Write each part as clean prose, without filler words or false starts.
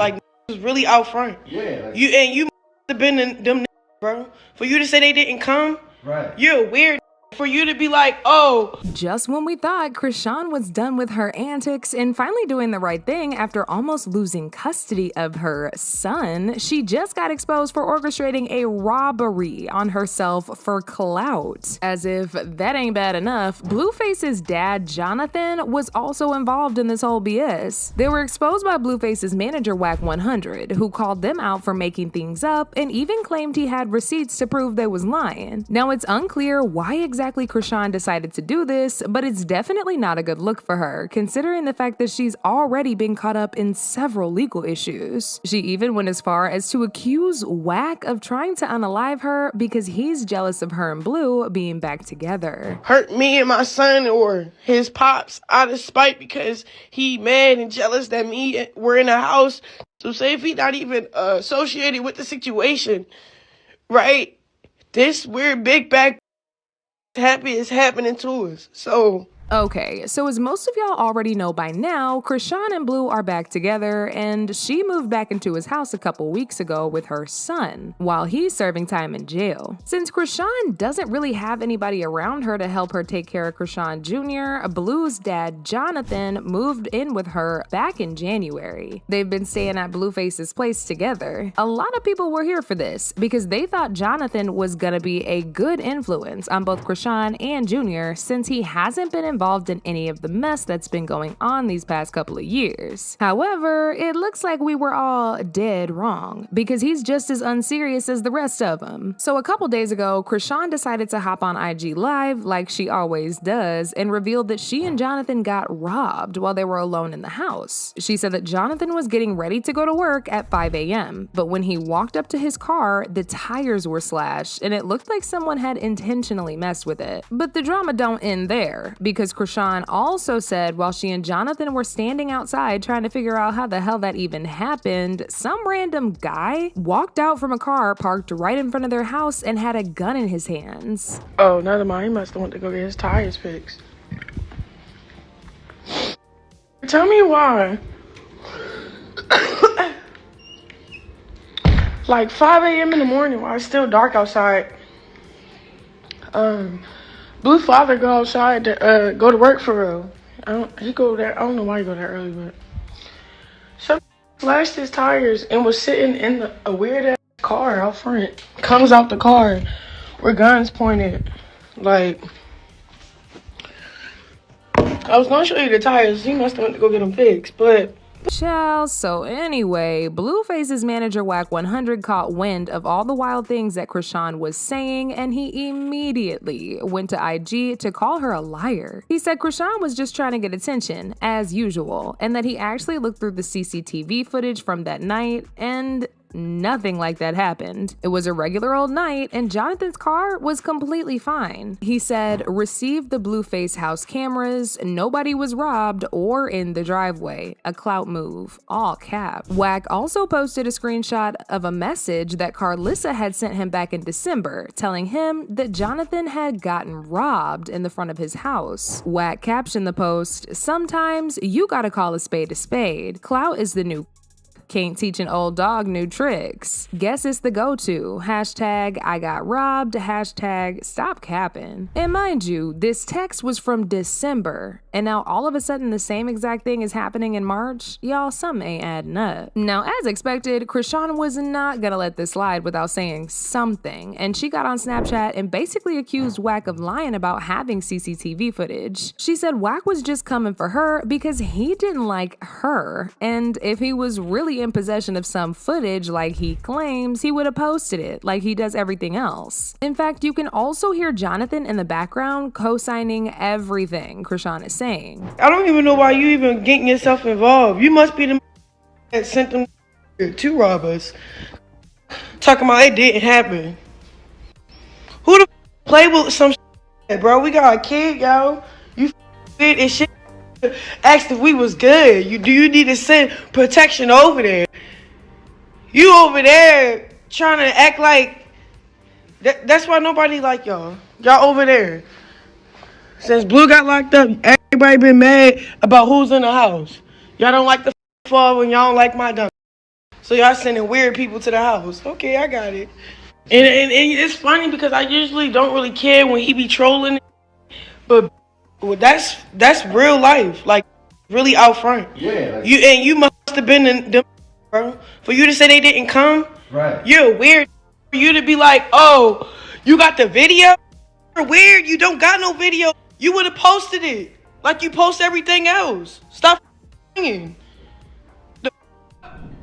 Like, was really out front. Yeah. Like, you have been in them, bro. For you to say they didn't come, right? You're weird. For you to be like, oh. Just when we thought Chrisean was done with her antics and finally doing the right thing after almost losing custody of her son, she just got exposed for orchestrating a robbery on herself for clout. As if that ain't bad enough, Blueface's dad, Jonathan, was also involved in this whole BS. They were exposed by Blueface's manager, Wack 100, who called them out for making things up and even claimed he had receipts to prove they was lying. Now, it's unclear why exactly Chrisean decided to do this, but it's definitely not a good look for her, considering the fact that she's already been caught up in several legal issues. She even went as far as to accuse Wack of trying to unalive her because he's jealous of her and Blue being back together. Hurt me and my son or his pops out of spite because he mad and jealous that we're in a house. So say if he not even associated with the situation, right? This weird big back happy is happening to us. Okay, so as most of y'all already know by now, Chrisean and Blue are back together, and she moved back into his house a couple weeks ago with her son, while he's serving time in jail. Since Chrisean doesn't really have anybody around her to help her take care of Chrisean Jr., Blue's dad, Jonathan, moved in with her back in January. They've been staying at Blueface's place together. A lot of people were here for this, because they thought Jonathan was gonna be a good influence on both Chrisean and Jr. since he hasn't been involved in any of the mess that's been going on these past couple of years. However, it looks like we were all dead wrong, because he's just as unserious as the rest of them. So a couple days ago, Chrisean decided to hop on IG Live like she always does and revealed that she and Jonathan got robbed while they were alone in the house. She said that Jonathan was getting ready to go to work at 5 a.m., but when he walked up to his car, the tires were slashed and it looked like someone had intentionally messed with it. But the drama don't end there, because Chrisean also said while she and Jonathan were standing outside trying to figure out how the hell that even happened, some random guy walked out from a car parked right in front of their house and had a gun in his hands. Oh, never mind. He must have went to go get his tires fixed. Tell me why. Like 5 a.m. in the morning while it's still dark outside. Blue father go outside to go to work for real. He go there. I don't know why he go there early, but some slashed his tires and was sitting in a weird ass car out front. Comes out the car with guns pointed. Like, I was gonna show you the tires. He must have went to go get them fixed, but. Child, so anyway, Blueface's manager Wack 100 caught wind of all the wild things that Chrisean was saying, and he immediately went to IG to call her a liar. He said Chrisean was just trying to get attention, as usual, and that he actually looked through the CCTV footage from that night, and nothing like that happened. It was a regular old night, and Jonathan's car was completely fine. He said, received the Blueface house cameras, nobody was robbed or in the driveway. A clout move, all cap. Wack also posted a screenshot of a message that Carlissa had sent him back in December, telling him that Jonathan had gotten robbed in the front of his house. Wack captioned the post, sometimes you gotta call a spade a spade. Clout is the new can't teach an old dog new tricks. Guess it's the go-to. Hashtag I got robbed. Hashtag stop capping. And mind you, this text was from December, and now all of a sudden the same exact thing is happening in March? Y'all, something ain't adding up. Now, as expected, Chrisean was not gonna let this slide without saying something, and she got on Snapchat and basically accused Wack of lying about having CCTV footage. She said Wack was just coming for her because he didn't like her, and if he was really in possession of some footage like he claims, he would have posted it like he does everything else. In fact, you can also hear Jonathan in the background co-signing everything Chrisean is saying. I don't even know why you even getting yourself involved. You must be the that sent them to rob us. Talking about it didn't happen. Who the play with some shit, bro? We got a kid, yo. You fit and shit. Asked if we was good. Do you need to send protection over there? You over there trying to act like that's why nobody like y'all. Y'all over there. Since Blue got locked up, everybody been mad about who's in the house. Y'all don't like the fall when y'all don't like my dumb. So y'all sending weird people to the house. Okay, I got it. And it's funny because I usually don't really care when he be trolling, but that's real life, like really out front. Yeah. Like, You must have been in them, bro. For you to say they didn't come, right. you're weird. For you to be like, oh, you got the video? You're weird. You don't got no video. You would have posted it like you post everything else. Stop singing.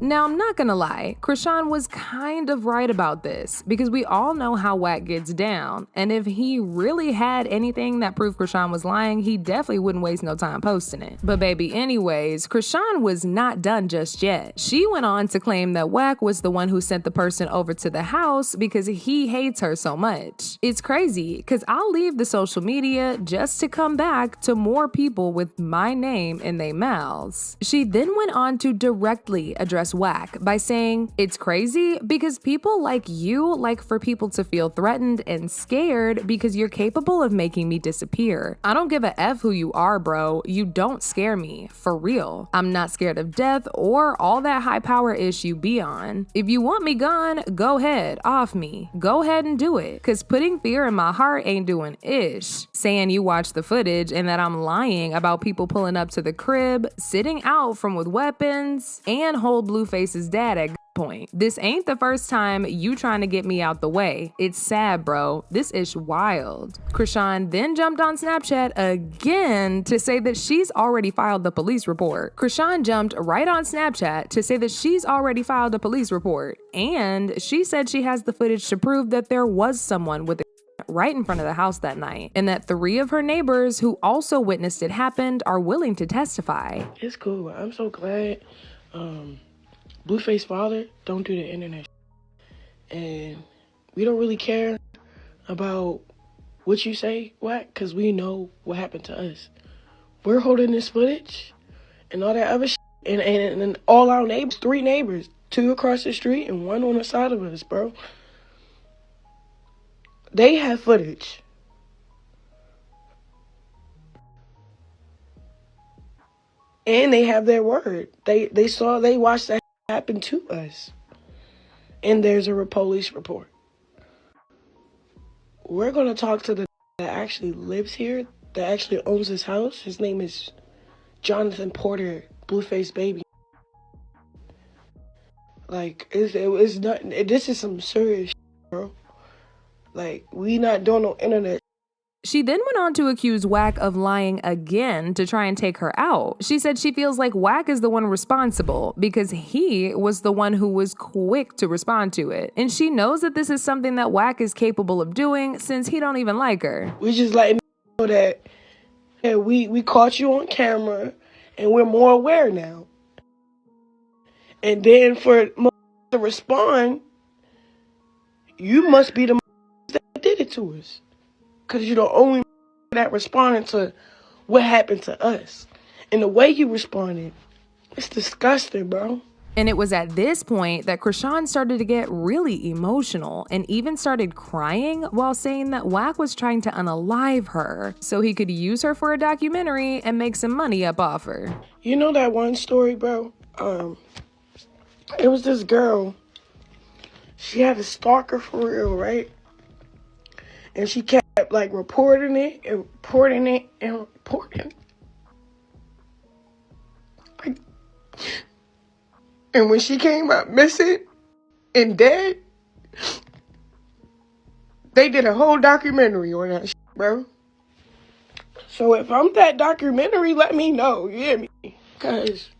Now, I'm not gonna lie, Chrisean was kind of right about this, because we all know how Wack gets down, and if he really had anything that proved Chrisean was lying, he definitely wouldn't waste no time posting it. But baby, anyways, Chrisean was not done just yet. She went on to claim that Wack was the one who sent the person over to the house because he hates her so much. It's crazy, because I'll leave the social media just to come back to more people with my name in their mouths. She then went on to directly address Wack by saying, "It's crazy because people like you like for people to feel threatened and scared because you're capable of making me disappear. I don't give a F who you are, bro. You don't scare me. For real. I'm not scared of death or all that high power ish you be on. If you want me gone, go ahead, off me. Go ahead and do it. Cause putting fear in my heart ain't doing ish. Saying you watched the footage and that I'm lying about people pulling up to the crib, sitting out from with weapons, and hold Blueface's dad at point. This ain't the first time you trying to get me out the way. It's sad, bro. This is wild." Chrisean then jumped on Snapchat again to say that she's already filed the police report. Chrisean jumped right on Snapchat to say that she's already filed a police report, and she said she has the footage to prove that there was someone with a right in front of the house that night, and that 3 of her neighbors who also witnessed it happened are willing to testify. It's cool. I'm so glad Blueface father don't do the internet and we don't really care about what you say, Wack, because we know what happened to us. We're holding this footage and all that other shit, and all our neighbors, 3 neighbors, 2 across the street and 1 on the side of us, bro. They have footage. And they have their word. They watched that happen to us. And there's a police report. We're going to talk to the that actually lives here, that actually owns this house. His name is Jonathan Porter, Blueface baby. Like, it's not, this is some serious shit, bro. Like, we not doing no internet. She then went on to accuse Wack of lying again to try and take her out. She said she feels like Wack is the one responsible because he was the one who was quick to respond to it. And she knows that this is something that Wack is capable of doing since he don't even like her. We just letting know that we caught you on camera and we're more aware now. And then for to respond, you must be the that did it to us. Because you're the only that responded to what happened to us. And the way you responded, it's disgusting, bro. And it was at this point that Chrisean started to get really emotional and even started crying while saying that Wack was trying to unalive her so he could use her for a documentary and make some money up off her. You know that one story, bro? It was this girl. She had a stalker for real, right? And she kept like reporting it and reporting it and reporting. And when she came out missing and dead, they did a whole documentary on that shit, bro. So if I'm that documentary, let me know, you hear me? Because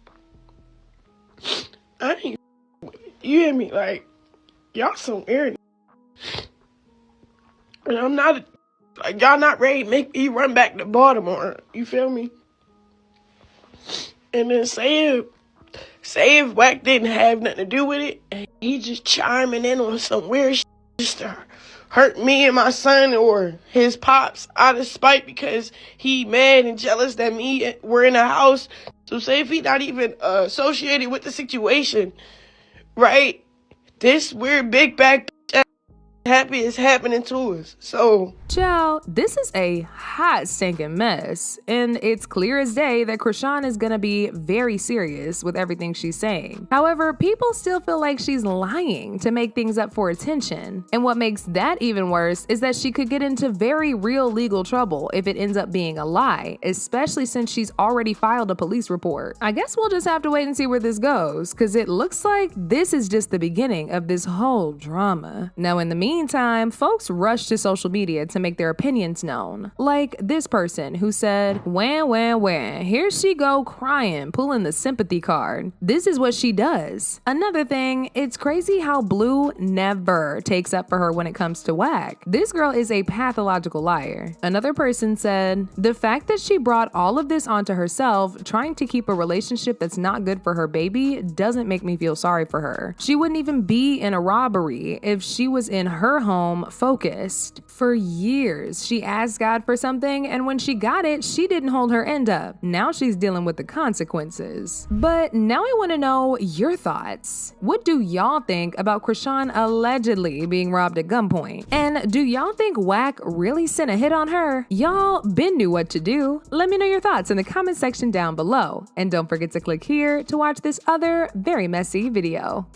I ain't, you hear me? Like, y'all some weird. And I'm not, like, y'all not ready to make me run back to Baltimore. You feel me? And then say if Wack didn't have nothing to do with it, and he just chiming in on some weird shit just to hurt me and my son or his pops out of spite because he mad and jealous that we're in the house. So say if he not even associated with the situation, right? This weird big bag happy it's happening to us. So, Child, this is a hot stinking mess, and it's clear as day that Chrisean is gonna be very serious with everything she's saying. However, people still feel like she's lying to make things up for attention. And what makes that even worse is that she could get into very real legal trouble if it ends up being a lie, especially since she's already filed a police report. I guess we'll just have to wait and see where this goes, because it looks like this is just the beginning of this whole drama. Now, in the meantime, folks rush to social media to make their opinions known. Like this person who said, when, here she go crying, pulling the sympathy card. This is what she does. Another thing, it's crazy how Blue never takes up for her when it comes to Wack. This girl is a pathological liar. Another person said, the fact that she brought all of this onto herself, trying to keep a relationship that's not good for her baby, doesn't make me feel sorry for her. She wouldn't even be in a robbery if she was in her home focused. For years, she asked God for something, and when she got it, she didn't hold her end up. Now she's dealing with the consequences. But now I want to know your thoughts. What do y'all think about Chrisean allegedly being robbed at gunpoint? And do y'all think Wack really sent a hit on her? Y'all been knew what to do. Let me know your thoughts in the comment section down below. And don't forget to click here to watch this other very messy video.